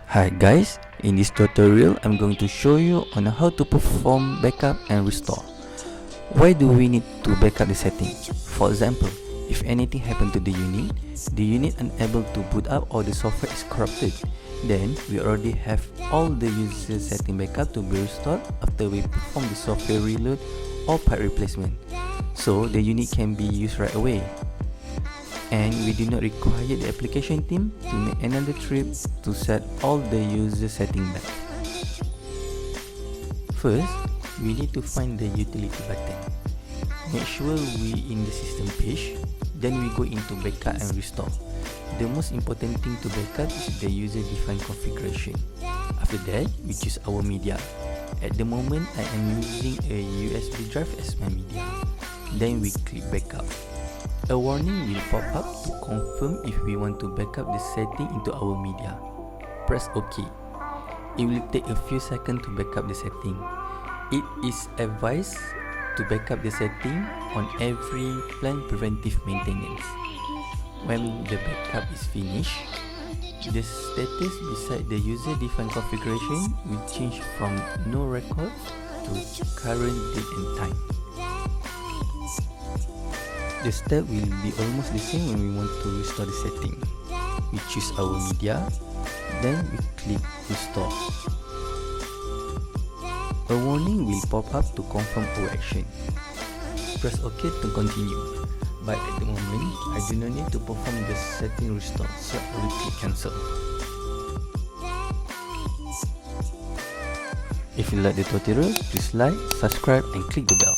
Hi guys, in this tutorial I'm going to show you on how to perform backup and restore. Why do we need to backup the setting? For example, if anything happened to the unit unable to boot up or the software is corrupted, then we already have all the user setting backup to be restored after we perform the software reload or part replacement. So the unit can be used right away. And we do not require the application team to make another trip to set all the user setting back. First, we need to find the utility button. Make sure we in the system page, then we go into backup and restore. The most important thing to backup is the user-defined configuration. After that, we choose our media. At the moment, I am using a USB drive as my media. Then we click backup. A warning will pop up to confirm if we want to backup the setting into our media. Press OK. It will take a few seconds to backup the setting. It is advised to backup the setting on every planned preventive maintenance. When the backup is finished, the status beside the user-defined configuration will change from no record to current date and time. The step will be almost the same when we want to restore the setting. We choose our media, then we click restore. A warning will pop up to confirm our action. Press OK to continue. But at the moment, I do not need to perform the setting restore, so I will click cancel. If you like the tutorial, please like, subscribe and click the bell.